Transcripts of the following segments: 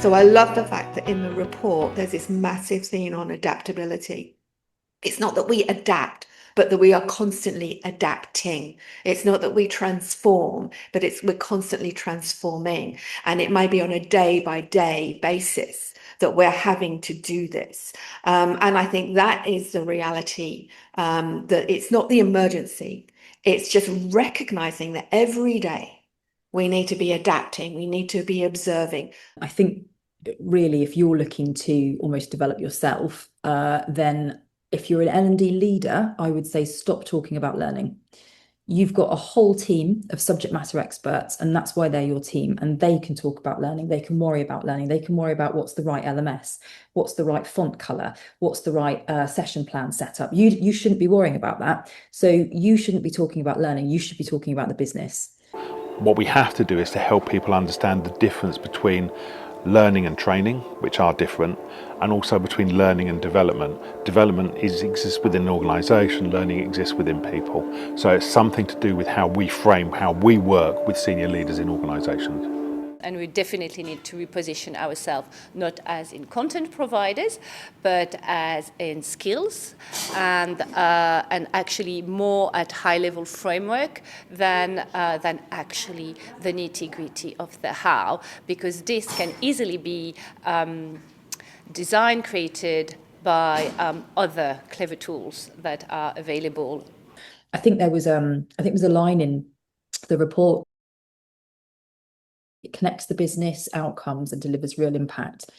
So I love the fact that in the report, there's this massive theme on adaptability. It's not that we adapt, but that we are constantly adapting. It's not that we transform, but we're constantly transforming. And it might be on a day by day basis that we're having to do this. And I think that is the reality, that it's not the emergency. It's just recognizing that every day we need to be adapting, we need to be observing. I think really, if you're looking to almost develop yourself, then if you're an L&D leader, I would say stop talking about learning. You've got a whole team of subject matter experts, and that's why they're your team. And they can talk about learning. They can worry about learning. They can worry about what's the right LMS, what's the right font color, what's the right session plan setup. You shouldn't be worrying about that. So you shouldn't be talking about learning. You should be talking about the business. What we have to do is to help people understand the difference between learning and training, which are different, and also between learning and development. Development exists within an organisation, learning exists within people. So it's something to do with how we frame, how we work with senior leaders in organisations. And we definitely need to reposition ourselves, not as in content providers, but as in skills, and actually more at high-level framework than actually the nitty-gritty of the how, because this can easily be designed, created by other clever tools that are available. I think there was a line in the report. It connects the business outcomes and delivers real impact.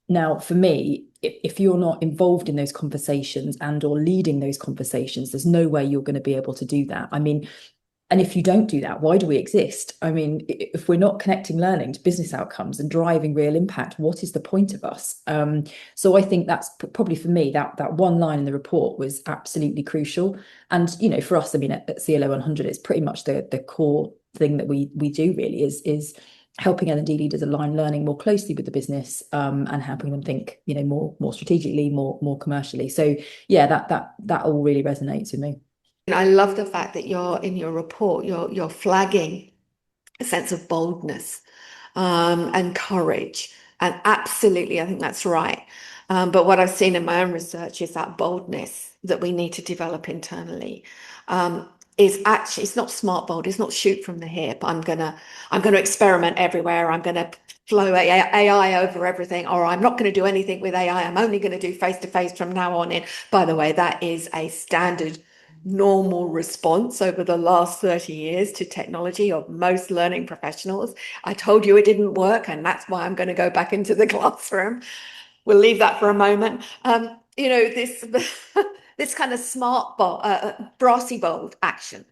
Now, for me, if you're not involved in those conversations and or leading those conversations, there's no way you're going to be able to do that. I mean, and if you don't do that, why do we exist? I mean, if we're not connecting learning to business outcomes and driving real impact, what is the point of us? So I think that's probably for me, that one line in the report was absolutely crucial. And, you know, for us, I mean, at CLO 100, it's pretty much the core thing that we do really is helping L&D leaders align learning more closely with the business, and helping them think, you know, more strategically, more commercially. So yeah, that all really resonates with me. And I love the fact that you're in your report, you're flagging a sense of boldness, and courage. And absolutely, I think that's right. But what I've seen in my own research is that boldness that we need to develop internally. Is actually, it's not smart bold, it's not shoot from the hip. I'm gonna experiment everywhere. I'm gonna flow AI over everything, or I'm not going to do anything with AI. I'm only going to do face to face from now on in. By the way, that is a standard normal response over the last 30 years to technology of most learning professionals. I told you it didn't work, and that's why I'm going to go back into the classroom. We'll leave that for a moment. You know, this this kind of smart, brassy, bold action.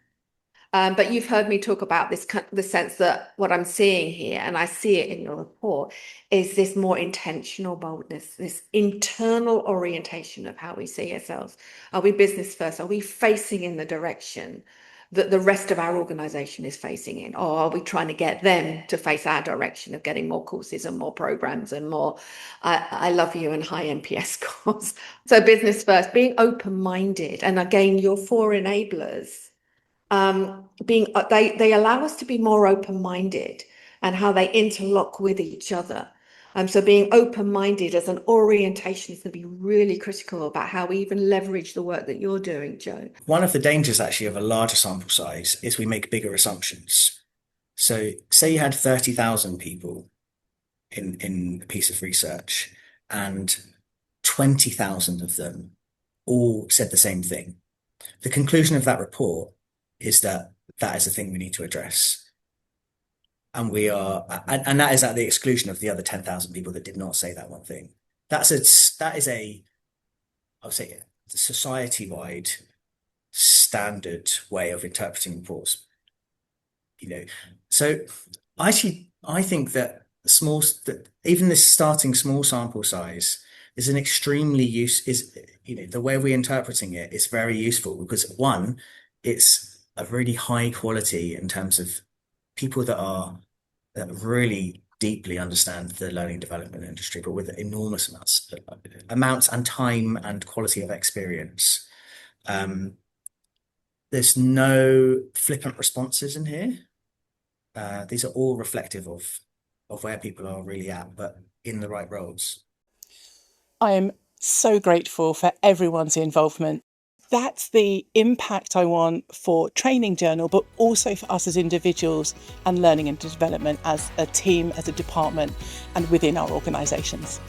But you've heard me talk about this, the sense that what I'm seeing here, and I see it in your report, is this more intentional boldness, this internal orientation of how we see ourselves. Are we business first? Are we facing in the direction that the rest of our organization is facing in? Or are we trying to get them to face our direction of getting more courses and more programs and more I love you and high NPS scores? So business first, being open-minded. And again, your four enablers, they allow us to be more open-minded and how they interlock with each other. So being open-minded as an orientation is going to be really critical about how we even leverage the work that you're doing, Joe. One of the dangers actually of a larger sample size is we make bigger assumptions. So say you had 30,000 people in a piece of research and 20,000 of them all said the same thing. The conclusion of that report is that that is a thing we need to address. And that is at the exclusion of the other 10,000 people that did not say that one thing. I would say, a society-wide standard way of interpreting reports. You know, so I think that even this starting small sample size is an extremely the way we're interpreting it is very useful because one, it's a really high quality in terms of people that really deeply understand the learning development industry, but with enormous amounts and time and quality of experience. There's no flippant responses in here. These are all reflective of where people are really at, but in the right roles. I am so grateful for everyone's involvement. That's the impact I want for Training Journal, but also for us as individuals and learning and development as a team, as a department, and within our organisations.